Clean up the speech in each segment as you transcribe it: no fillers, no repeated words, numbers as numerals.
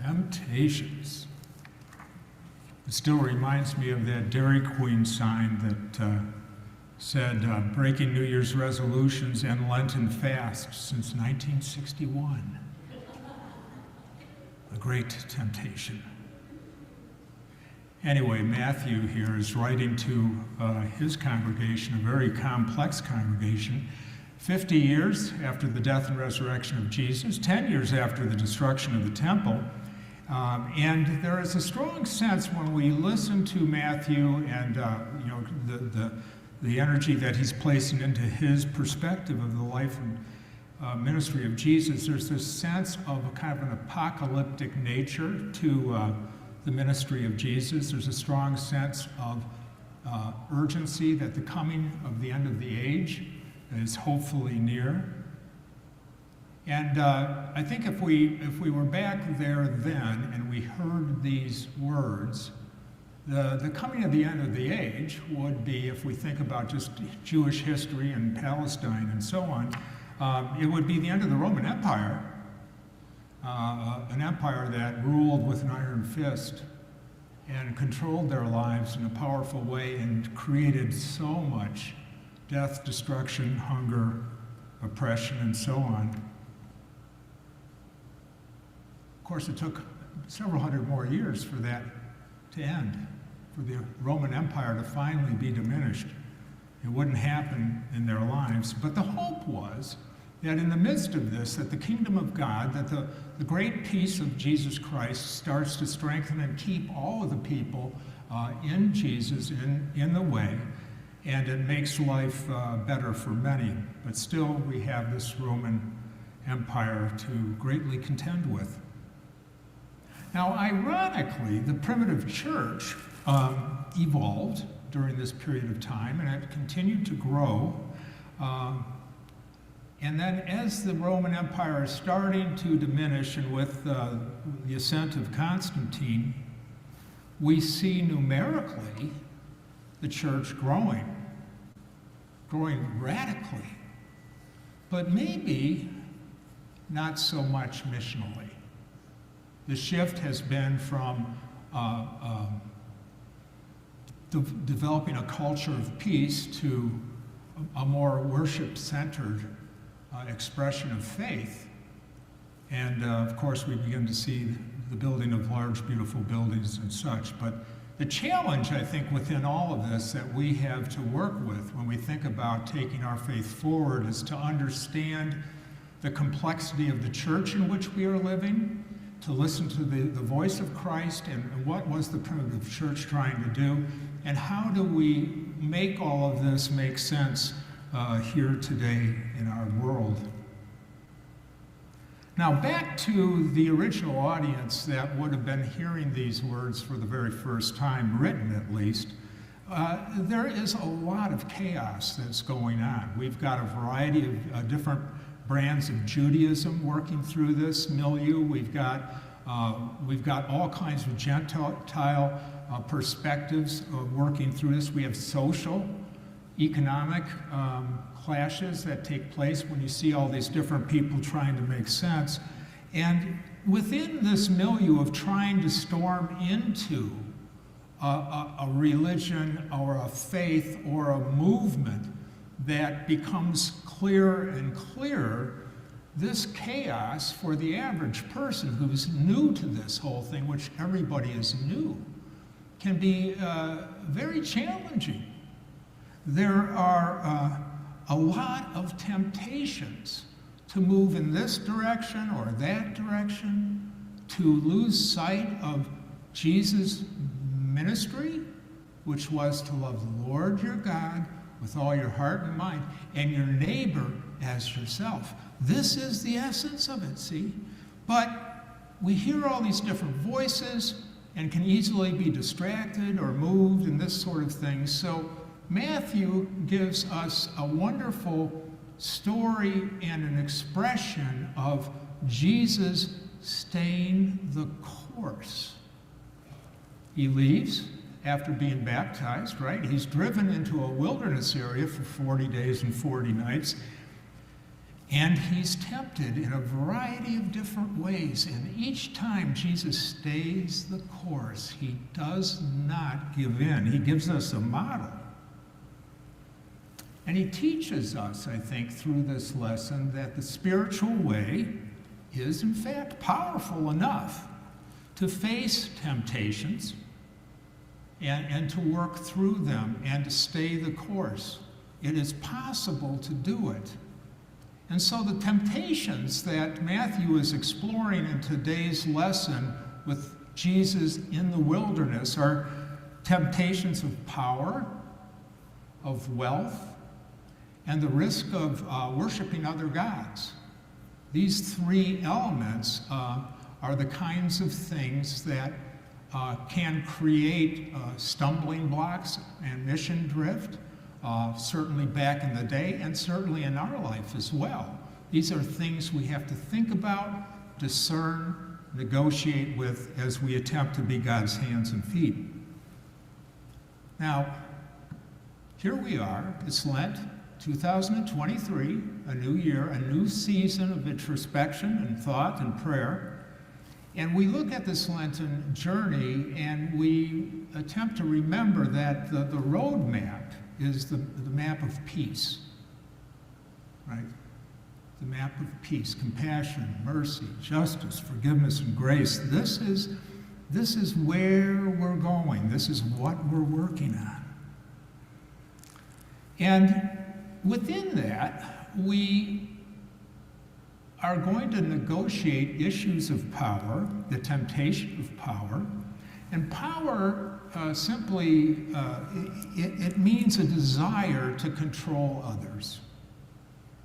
Temptations. It still reminds me of that Dairy Queen sign that said, breaking New Year's resolutions and Lenten fasts since 1961. A great temptation. Anyway, Matthew here is writing to his congregation, a very complex congregation, 50 years after the death and resurrection of Jesus, 10 years after the destruction of the temple. And there is a strong sense when we listen to Matthew and the energy that he's placing into his perspective of the life and ministry of Jesus, there's this sense of a kind of an apocalyptic nature to the ministry of Jesus. There's a strong sense of urgency that the coming of the end of the age is hopefully near. And I think if we were back there then and we heard these words, the coming of the end of the age would be, if we think about just Jewish history and Palestine and so on, it would be the end of the Roman Empire, an empire that ruled with an iron fist and controlled their lives in a powerful way and created so much death, destruction, hunger, oppression, and so on. Of course, it took several hundred more years for that to end, for the Roman Empire to finally be diminished. It wouldn't happen in their lives, but the hope was that in the midst of this, that the kingdom of God, that the great peace of Jesus Christ starts to strengthen and keep all of the people in Jesus, in the way, and it makes life better for many. But still, we have this Roman Empire to greatly contend with. Now, ironically, the primitive church evolved during this period of time, and it continued to grow. And then as the Roman Empire is starting to diminish, and with the ascent of Constantine, we see numerically the church growing radically, but maybe not so much missionally. The shift has been from developing a culture of peace to a more worship-centered expression of faith. And of course, we begin to see the building of large, beautiful buildings and such. But the challenge, I think, within all of this that we have to work with when we think about taking our faith forward is to understand the complexity of the church in which we are living, to listen to the voice of Christ and what was the primitive church trying to do, and how do we make all of this make sense here today in our world. Now, back to the original audience that would have been hearing these words for the very first time, written at least, there is a lot of chaos that's going on. We've got a variety of different brands of Judaism working through this milieu. We've got all kinds of Gentile perspectives working through this. We have social, economic clashes that take place when you see all these different people trying to make sense. And within this milieu of trying to storm into a religion or a faith or a movement that becomes clearer and clearer, this chaos for the average person who's new to this whole thing, which everybody is new, can be very challenging. There are a lot of temptations to move in this direction or that direction, to lose sight of Jesus' ministry, which was to love the Lord your God with all your heart and mind, and your neighbor as yourself. This is the essence of it, see? But we hear all these different voices and can easily be distracted or moved and this sort of thing. So Matthew gives us a wonderful story and an expression of Jesus staying the course. He leaves after being baptized, right? He's driven into a wilderness area for 40 days and 40 nights, and he's tempted in a variety of different different ways, and each time Jesus stays the course. He does not give in. He gives us a model. And he teaches us, I think, through this lesson that the spiritual way is, in fact, powerful enough to face temptations and to work through them and to stay the course. It is possible to do it. And so the temptations that Matthew is exploring in today's lesson with Jesus in the wilderness are temptations of power, of wealth, and the risk of worshiping other gods. These three elements are the kinds of things that can create stumbling blocks and mission drift, certainly back in the day and certainly in our life as well. These are things we have to think about, discern, negotiate with as we attempt to be God's hands and feet. Now, here we are, it's Lent, 2023, a new year, a new season of introspection and thought and prayer. And we look at this Lenten journey and we attempt to remember that the road map is the map of peace, right? The map of peace, compassion, mercy, justice, forgiveness, and grace. This is where we're going. This is what we're working on. And within that, we are going to negotiate issues of power, the temptation of power. And power simply, it means a desire to control others.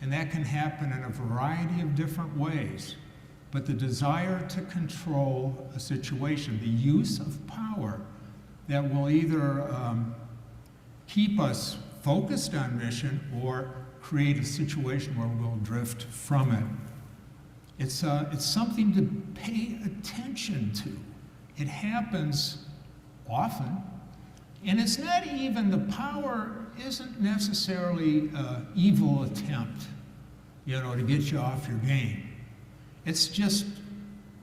And that can happen in a variety of different ways. But the desire to control a situation, the use of power that will either keep us focused on mission or create a situation where we'll drift from it. It's something to pay attention to. It happens often, and it's not even, the power isn't necessarily evil attempt, to get you off your game. It's just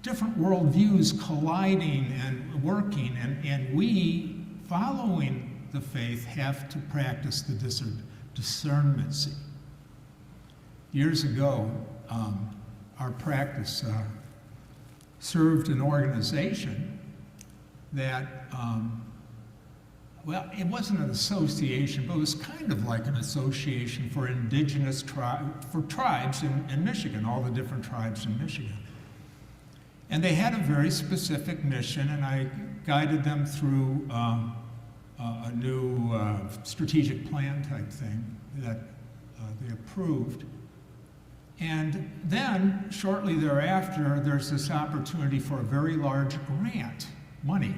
different worldviews colliding and working, and we, following the faith, have to practice the discernment. Years ago, our practice served an organization that, it wasn't an association, but it was kind of like an association for indigenous tribes in Michigan, all the different tribes in Michigan. And they had a very specific mission, and I guided them through a new strategic plan type thing that they approved. And then, shortly thereafter, there's this opportunity for a very large grant, money,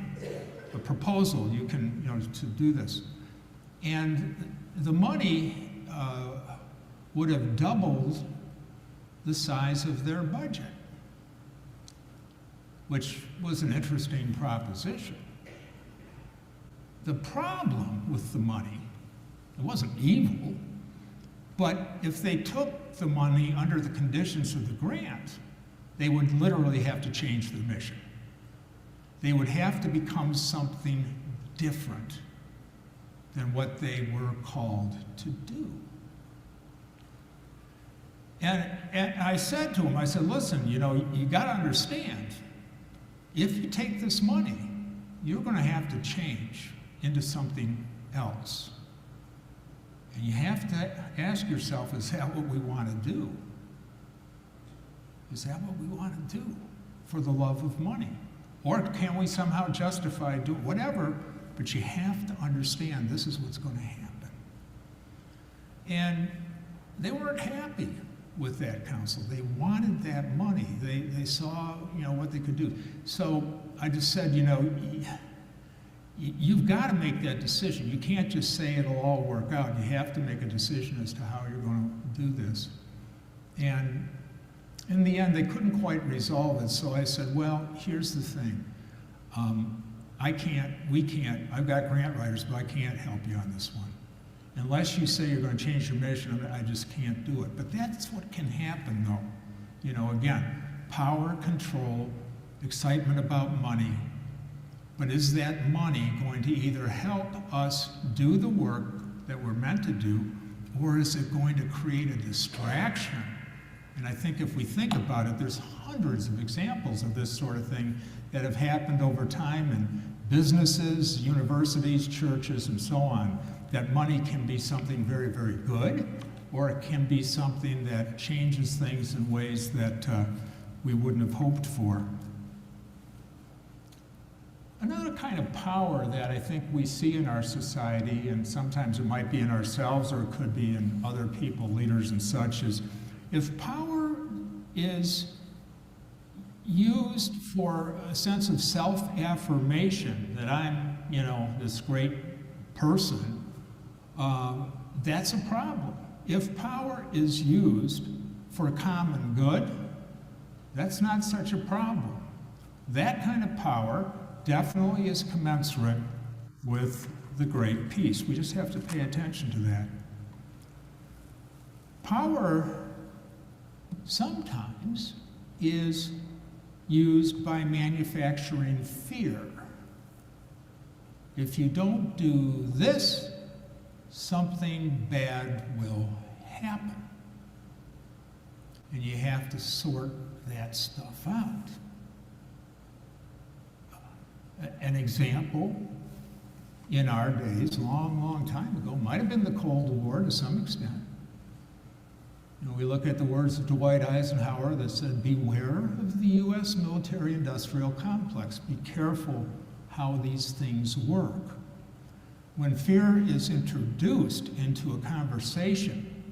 a proposal, you can, to do this. And the money would have doubled the size of their budget, which was an interesting proposition. The problem with the money, it wasn't evil, but if they took the money under the conditions of the grant, they would literally have to change their mission. They would have to become something different than what they were called to do. And I said to him, I said, listen, you got to understand, if you take this money, you're going to have to change into something else. And you have to ask yourself, is that what we want to do? Is that what we want to do for the love of money? Or can we somehow justify doing whatever, but you have to understand this is what's going to happen. And they weren't happy with that counsel. They wanted that money. They saw, what they could do. So I just said, you've got to make that decision. You can't just say it'll all work out. You have to make a decision as to how you're going to do this. And in the end, they couldn't quite resolve it, so I said, well, here's the thing. We can't, I've got grant writers, but I can't help you on this one. Unless you say you're going to change your mission, I just can't do it. But that's what can happen, though. Again, power, control, excitement about money. But is that money going to either help us do the work that we're meant to do, or is it going to create a distraction? And I think if we think about it, there's hundreds of examples of this sort of thing that have happened over time in businesses, universities, churches, and so on, that money can be something very, very good, or it can be something that changes things in ways that we wouldn't have hoped for. Another kind of power that I think we see in our society, and sometimes it might be in ourselves or it could be in other people, leaders and such, is if power is used for a sense of self-affirmation, that I'm, this great person, that's a problem. If power is used for common good, that's not such a problem. That kind of power definitely is commensurate with the great peace. We just have to pay attention to that. Power sometimes is used by manufacturing fear. If you don't do this, something bad will happen. And you have to sort that stuff out. An example in our days, long, long time ago, might have been the Cold War to some extent. We look at the words of Dwight Eisenhower that said, "Beware of the U.S. military-industrial complex. Be careful how these things work." When fear is introduced into a conversation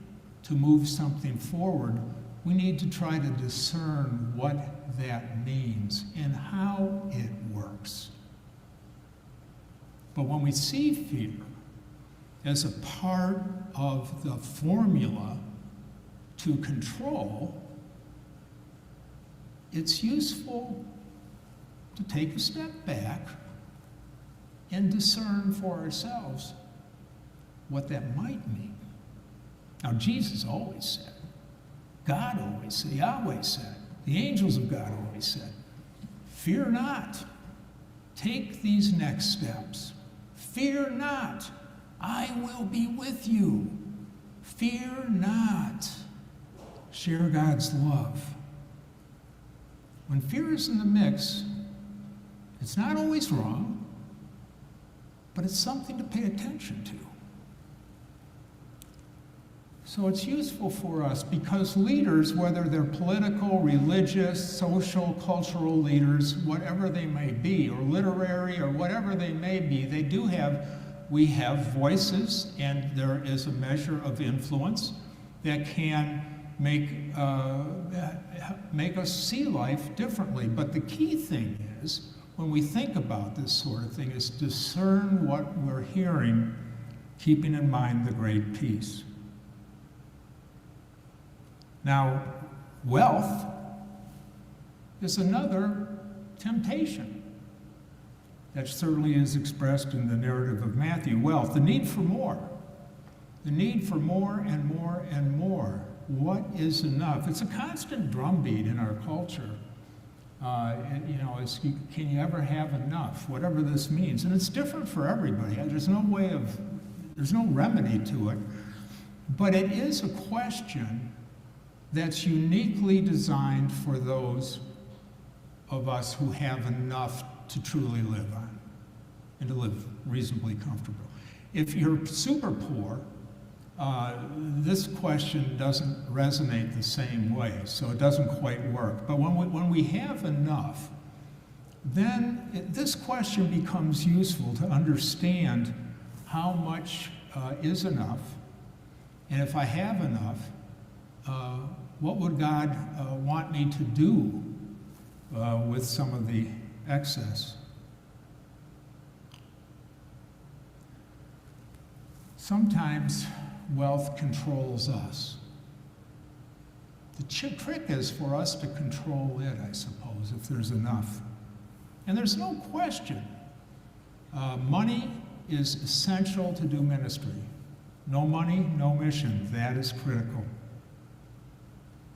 to move something forward, we need to try to discern what that means and how it works. But when we see fear as a part of the formula to control, it's useful to take a step back and discern for ourselves what that might mean. Now, Jesus always said, God always said, Yahweh said, the angels of God always said, fear not. Take these next steps. Fear not. I will be with you. Fear not. Share God's love. When fear is in the mix, it's not always wrong, but it's something to pay attention to. So it's useful for us because leaders, whether they're political, religious, social, cultural leaders, whatever they may be, or literary, or whatever they may be, we have voices, and there is a measure of influence that can make us see life differently. But the key thing is, when we think about this sort of thing, is discern what we're hearing, keeping in mind the great peace. Now, wealth is another temptation that certainly is expressed in the narrative of Matthew. Wealth, the need for more. The need for more and more and more. What is enough? It's a constant drumbeat in our culture. Can you ever have enough? Whatever this means. And it's different for everybody. There's no remedy to it. But it is a question that's uniquely designed for those of us who have enough to truly live on and to live reasonably comfortable. If you're super poor, this question doesn't resonate the same way, so it doesn't quite work. But when we have enough, then this question becomes useful to understand how much is enough, and if I have enough, what would God want me to do with some of the excess? Sometimes wealth controls us. The trick is for us to control it, I suppose, if there's enough. And there's no question. Money is essential to do ministry. No money, no mission. That is critical.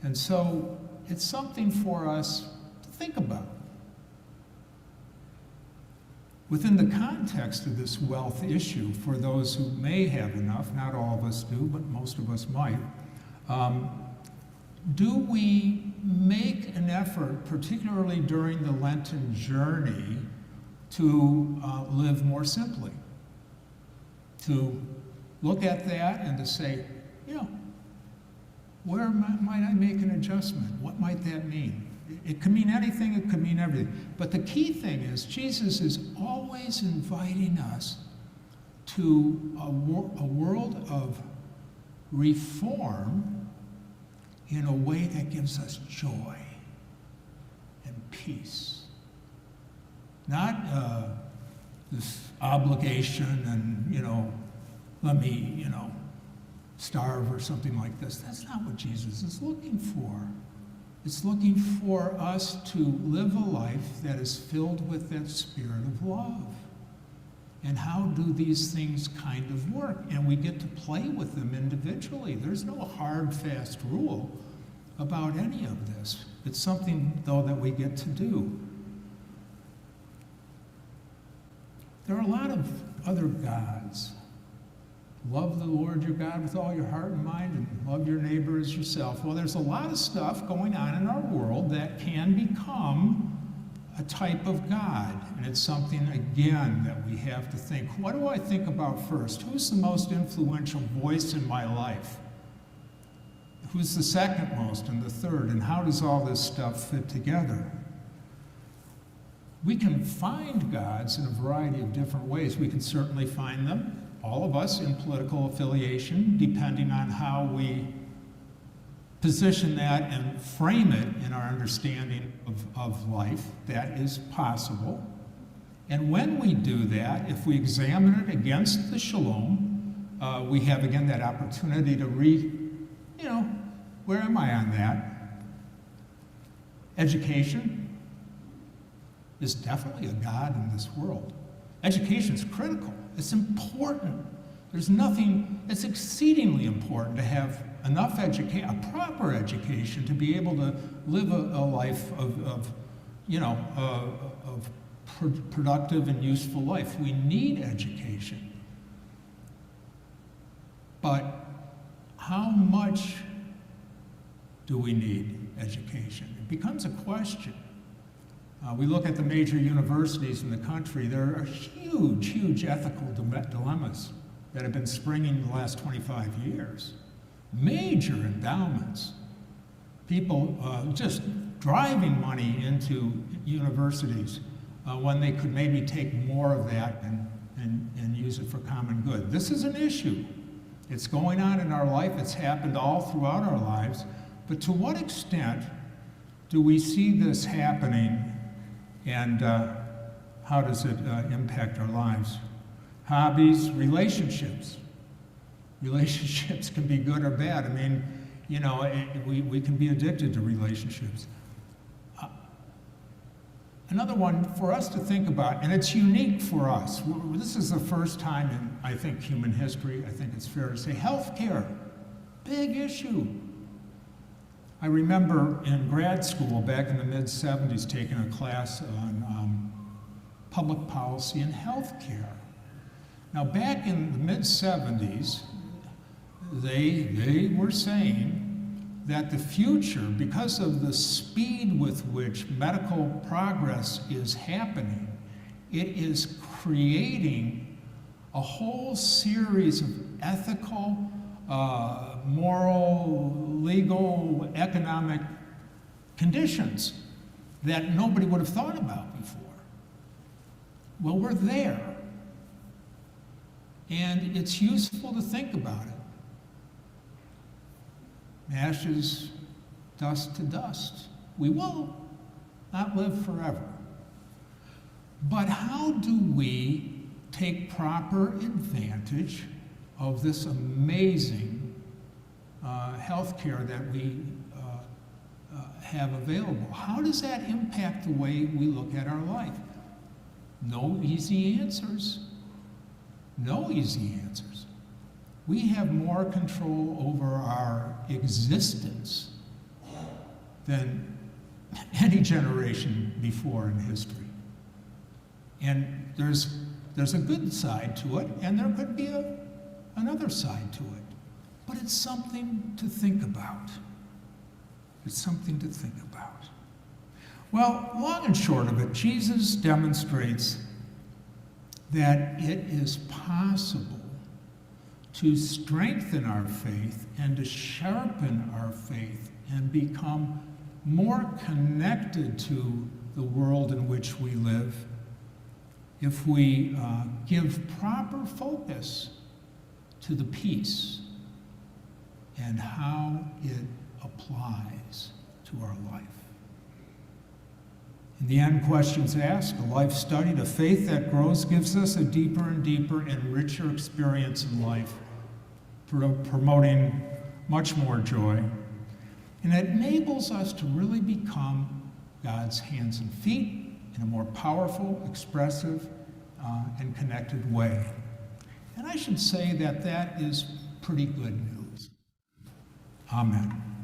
And so it's something for us to think about. Within the context of this wealth issue, for those who may have enough, not all of us do, but most of us might, do we make an effort, particularly during the Lenten journey, to live more simply? To look at that and to say, where might I make an adjustment? What might that mean? It could mean anything, it could mean everything. But the key thing is, Jesus is always inviting us to a world of reform in a way that gives us joy and peace. Not this obligation and, let me, starve or something like this. That's not what Jesus is looking for. It's looking for us to live a life that is filled with that spirit of love. And how do these things kind of work? And we get to play with them individually. There's no hard, fast rule about any of this. It's something, though, that we get to do. There are a lot of other gods. Love the Lord your God with all your heart and mind, and love your neighbor as yourself. Well, there's a lot of stuff going on in our world that can become a type of God. And it's something, again, that we have to think. What do I think about first? Who's the most influential voice in my life? Who's the second most and the third? And how does all this stuff fit together? We can find gods in a variety of different ways. We can certainly find them, all of us, in political affiliation, depending on how we position that and frame it in our understanding of life. That is possible. And when we do that, if we examine it against the shalom, we have, again, that opportunity to where am I on that? Education is definitely a God in this world. Education is critical. It's important. There's nothing, it's exceedingly important to have enough education, a proper education, to be able to live a life of productive and useful life. We need education. But how much do we need education? It becomes a question. We look at the major universities in the country. There are huge, huge ethical dilemmas that have been springing in the last 25 years. Major endowments. People just driving money into universities when they could maybe take more of that and use it for common good. This is an issue. It's going on in our life. It's happened all throughout our lives. But to what extent do we see this happening, and how does it impact our lives? Hobbies, relationships. Relationships can be good or bad. I mean, we can be addicted to relationships. Another one for us to think about, and it's unique for us. This is the first time in, I think, human history, I think it's fair to say, healthcare, big issue. I remember in grad school back in the mid-'70s taking a class on public policy and healthcare. Now, back in the mid-'70s, they were saying that the future, because of the speed with which medical progress is happening, it is creating a whole series of ethical, moral, legal, economic conditions that nobody would have thought about before. Well, we're there. And it's useful to think about it. Ashes, dust to dust. We will not live forever. But how do we take proper advantage of this amazing health care that we have available? How does that impact the way we look at our life? No easy answers. No easy answers. We have more control over our existence than any generation before in history. And there's a good side to it, and there could be another side to it. But it's something to think about. It's something to think about. Well, long and short of it, Jesus demonstrates that it is possible to strengthen our faith and to sharpen our faith and become more connected to the world in which we live if we give proper focus to the peace and how it applies to our life. In the end, questions asked, a life studied, a faith that grows gives us a deeper and deeper and richer experience in life, promoting much more joy. And it enables us to really become God's hands and feet in a more powerful, expressive, and connected way. And I should say that that is pretty good news. Amen.